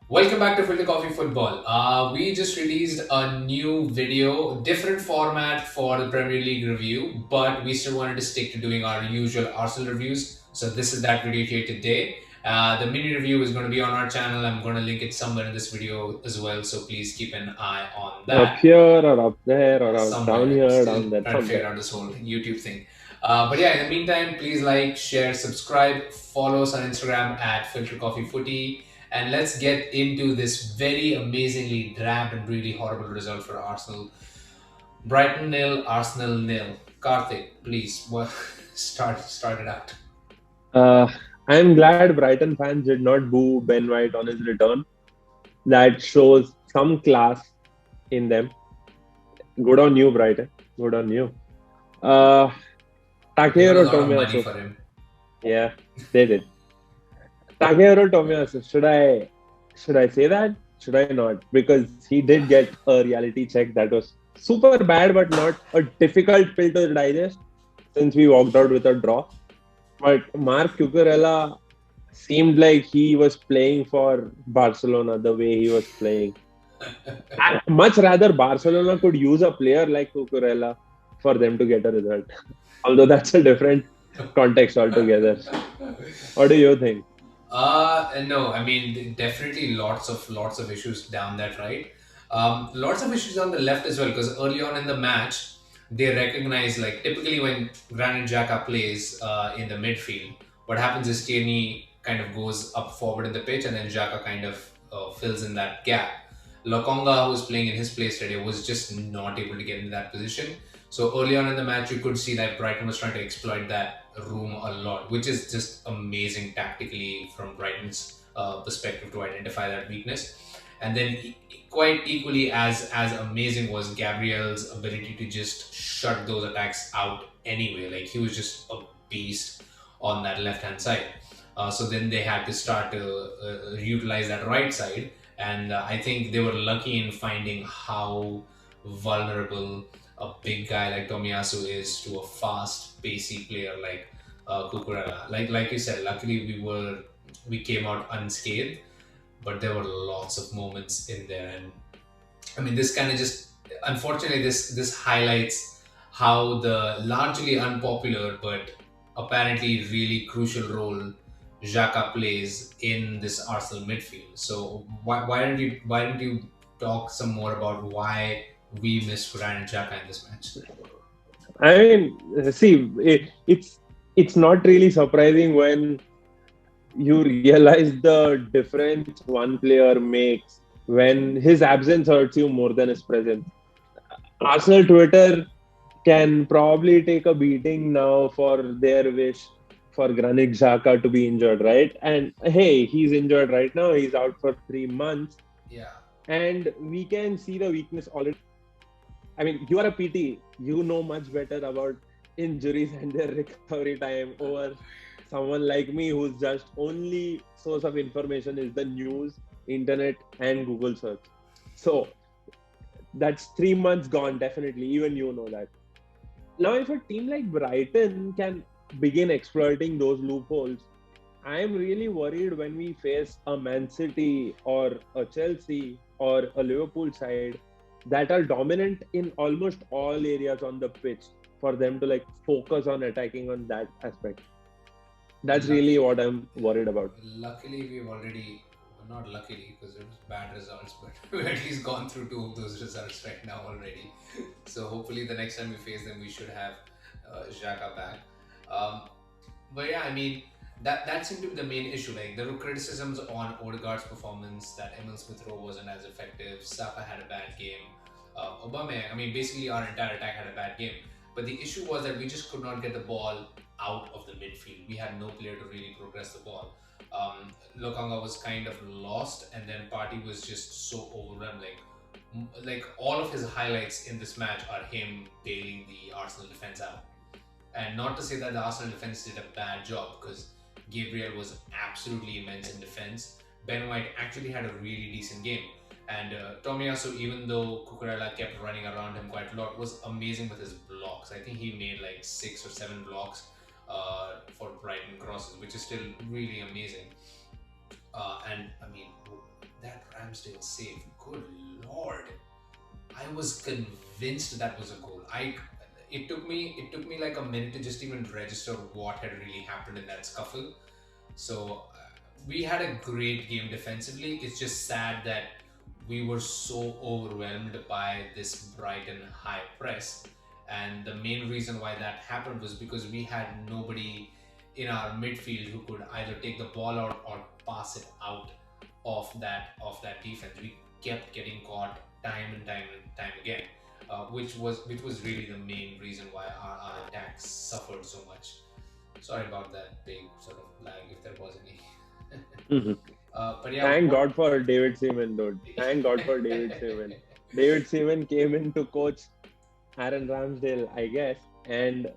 Welcome back to Filter Coffee Football. We just released a new video, different format for the Premier League review, but we still wanted to stick to doing our usual Arsenal reviews. So this is that video here today. The mini review is going to be on our channel. I'm going to link it somewhere in this video as well. So please keep an eye on Up that. here or up there or down Somewhere. here, Still down there, trying to figure somewhere. out this whole YouTube thing. But yeah, in the meantime, please like, share, subscribe, follow us on Instagram at Filter Coffee Footy, and let's get into this very amazingly drab and really horrible result for Arsenal. Brighton nil, Arsenal nil. Karthik, please, what start it out. Uh, I'm glad Brighton fans did not boo Ben White on his return. That shows some class in them. Good on you, Brighton. Good on you. Uh, They given a Takehiro lot of money Tomiyasu. for him. Yeah, they did. Takehiro Tomiyasu. Should I say that? Should I not? Because he did get a reality check that was super bad, but not a difficult pill to digest since we walked out with a draw. But Mark Cucurella seemed like he was playing for Barcelona the way he was playing. I'd much rather Barcelona could use a player like Cucurella for them to get a result. Although that's a different context altogether. What do you think? No, I mean definitely lots of issues down that right. Lots of issues on the left as well because early on in the match they recognize like typically when Granit Xhaka plays in the midfield, what happens is Tierney kind of goes up forward in the pitch and then Xhaka kind of fills in that gap. Lokonga, who was playing in his place today, was just not able to get into that position. So early on in the match, you could see that Brighton was trying to exploit that room a lot, which is just amazing tactically from Brighton's perspective to identify that weakness. And then quite equally as amazing was Gabriel's ability to just shut those attacks out anyway. Like he was just a beast on that left hand side. So then they had to start to utilize that right side, and I think they were lucky in finding how vulnerable a big guy like Tomiyasu is to a fast, pacey player like Cucurella. Like you said, luckily we came out unscathed, but there were lots of moments in there, and I mean this kind of just unfortunately this highlights how the largely unpopular but apparently really crucial role Xhaka plays in this Arsenal midfield. So why don't you talk some more about why we miss Granit Xhaka in this match? I mean, see, it's not really surprising when you realize the difference one player makes when his absence hurts you more than his presence. Arsenal Twitter can probably take a beating now for their wish for Granit Xhaka to be injured, right? And hey, he's injured right now. He's out for 3 months, Yeah. and we can see the weakness already. I mean, you are a PT. You know much better about injuries and their recovery time over someone like me whose just only source of information is the news, internet, and Google search. So that's 3 months gone, definitely. Even you know that. Now, if a team like Brighton can begin exploiting those loopholes, I am really worried when we face a Man City or a Chelsea or a Liverpool side that are dominant in almost all areas on the pitch for them to like focus on attacking on that aspect. That's really Lucky, what I'm worried about. luckily we've already, well, not luckily because it was bad results, but we've at least gone through two of those results right now already. So hopefully the next time we face them, we should have Xhaka back. Um, But yeah, I mean that seemed to be the main issue. Like there were criticisms on Odegaard's performance that Emil Smith Rowe wasn't as effective. Saka had a bad game. Aubameyang, I mean, basically our entire attack had a bad game. But the issue was that we just could not get the ball out of the midfield. We had no player to really progress the ball. Lokanga was kind of lost, and then Party was just so overwhelmed. Like all of his highlights in this match are him bailing the Arsenal defense out. And not to say that the Arsenal defense did a bad job because Gabriel was absolutely immense in defense. Ben White actually had a really decent game. And Tomiyasu, even though Cucurella kept running around him quite a lot, was amazing with his blocks. I think he made like 6 or 7 blocks for Brighton crosses, which is still really amazing. And I mean, that Ramsdale save. Good lord. I was convinced that was a goal. It took me like a minute to just even register what had really happened in that scuffle. So we had a great game defensively. It's just sad that we were so overwhelmed by this Brighton high press. And the main reason why that happened was because we had nobody in our midfield who could either take the ball out or pass it out of that defense. We kept getting caught time and time and time again, which was really the main reason why our attacks suffered so much. Sorry about that big sort of lag if there was any. Mhm. But yeah, Thank what? God for David Seaman, dude. Thank God for David Seaman. David Seaman came in to coach Aaron Ramsdale, I guess. And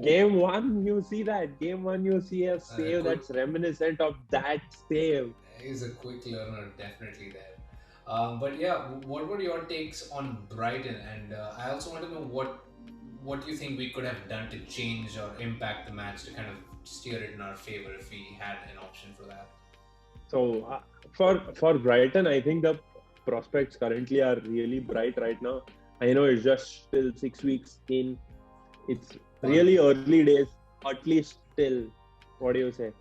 game one, you see that. Game one, you see a save Quick, that's reminiscent of that save. he's a quick learner, definitely there. But yeah, what were your takes on Brighton? And I also want to know what you think we could have done to change or impact the match to kind of steer it in our favor if we had an option for that. So for Brighton, I think the prospects currently are really bright right now. I know it's just still 6 weeks in. It's really early days. At least till, what do you say?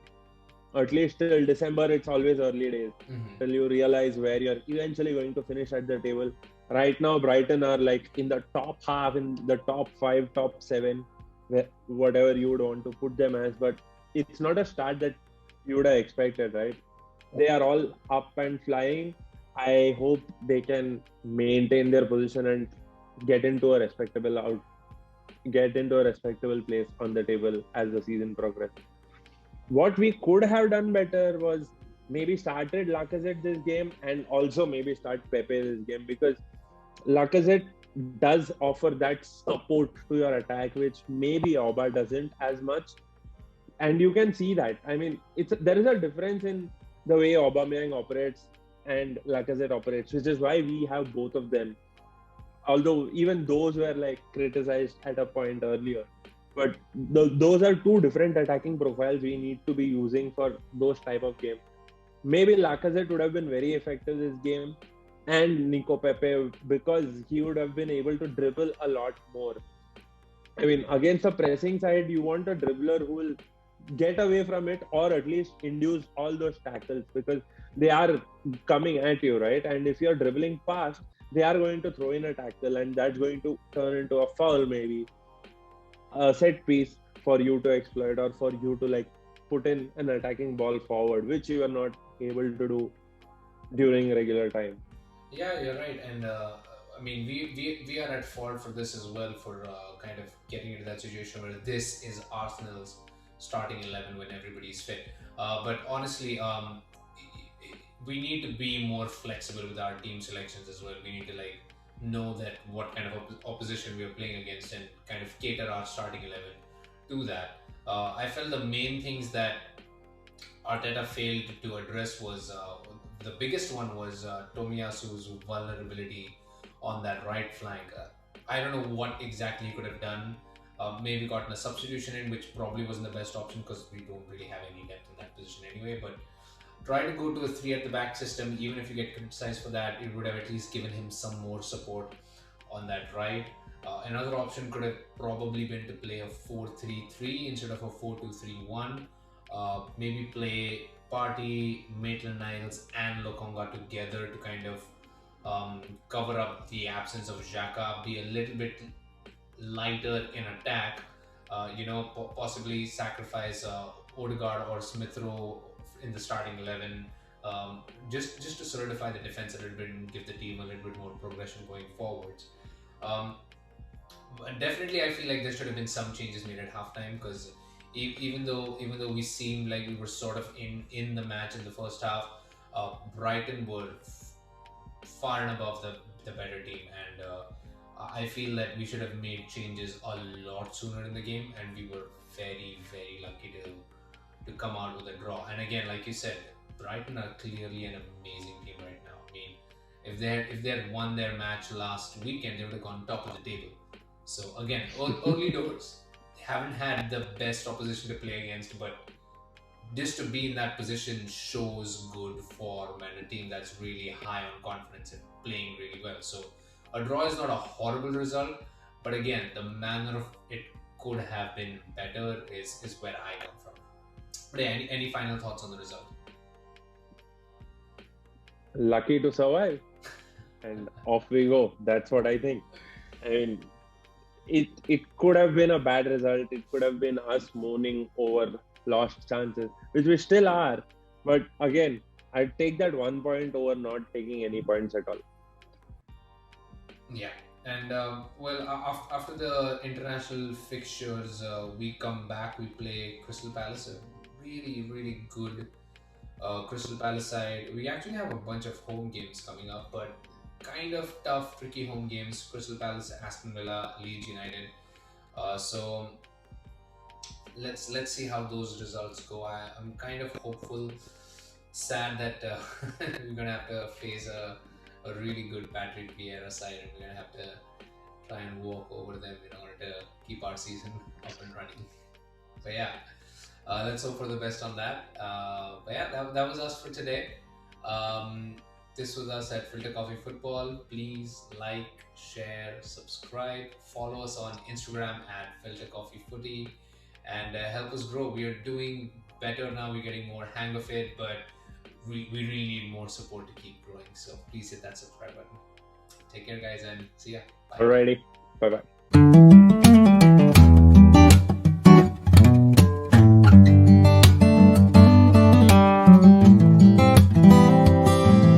At least till December, it's always early days. Mm-hmm. Till you realize where you're eventually going to finish at the table. Right now, Brighton are like in the top half, in the top five, top seven, whatever you would want to put them as. But it's not a start that you would have expected, right? They are all up and flying. I hope they can maintain their position and get into a respectable place on the table as the season progresses. What we could have done better was maybe started Lacazette this game and also maybe start Pepe this game, because Lacazette does offer that support to your attack, which maybe Auba doesn't as much. And you can see that. I mean, there is a difference in the way Aubameyang operates and Lacazette operates, which is why we have both of them. Although even those were like criticized at a point earlier, but those are two different attacking profiles we need to be using for those type of games. Maybe Lacazette would have been very effective this game, and Nico Pepe, because he would have been able to dribble a lot more. I mean, against the pressing side, you want a dribbler who will get away from it or at least induce all those tackles, because they are coming at you, right? And if you're dribbling fast, they are going to throw in a tackle, and that's going to turn into a foul, maybe a set piece for you to exploit, or for you to like put in an attacking ball forward, which you are not able to do during regular time. Yeah, you're right, and I mean we are at fault for this as well for kind of getting into that situation where this is Arsenal's starting 11 when everybody's fit. But honestly, we need to be more flexible with our team selections as well. We need to like know that what kind of opposition we are playing against and kind of cater our starting 11 to that. I felt the main things that Arteta failed to address was the biggest one was Tomiyasu's vulnerability on that right flank. I don't know what exactly he could have done. Maybe gotten a substitution in, which probably wasn't the best option because we don't really have any depth in that position anyway. But try to go to a three at the back system. Even if you get criticized for that, it would have at least given him some more support on that right. Another option could have probably been to play a 4-3-3 instead of a 4-2-3-1. Maybe play Partey, Maitland-Niles and Lokonga together to kind of cover up the absence of Xhaka, be a little bit lighter in attack, possibly sacrifice Odegaard or Smith Rowe in the starting 11, just to solidify the defense a little bit and give the team a little bit more progression going forwards. Um, but definitely, I feel like there should have been some changes made at halftime because even though we seemed like we were sort of in the match in the first half, Brighton were far and above the better team, and I feel that we should have made changes a lot sooner in the game, and we were very lucky to come out with a draw. And again, like you said, Brighton are clearly an amazing team right now. I mean, if they had won their match last weekend, they would have gone top of the table. So again, early doors, they haven't had the best opposition to play against, but just to be in that position shows good form and a team that's really high on confidence and playing really well. So a draw is not a horrible result, but again, the manner of it could have been better is where I come from. But yeah, any final thoughts on the result? Lucky to survive, and off we go. That's what I think. I mean, it could have been a bad result. It could have been us moaning over lost chances, which we still are. But again, I'd take that 1 point over not taking any points at all. Yeah, and well, after the international fixtures, we come back. We play Crystal Palace, a really good Crystal Palace side. We actually have a bunch of home games coming up, but kind of tough, tricky home games. Crystal Palace, Aston Villa, Leeds United. So let's see how those results go. I'm kind of hopeful. Sad that we're gonna have to face a really good Patrick Vieira side, and we're gonna have to try and walk over them in order to keep our season up and running. But yeah, let's hope for the best on that. But yeah, that was us for today. This was us at Filter Coffee Football. Please like, share, subscribe, follow us on Instagram at Filter Coffee Footy, and help us grow. We are doing better now. We're getting more hang of it, but we really need more support to keep growing. So please hit that subscribe button. Take care, guys, and see ya. Bye. Alrighty, bye bye.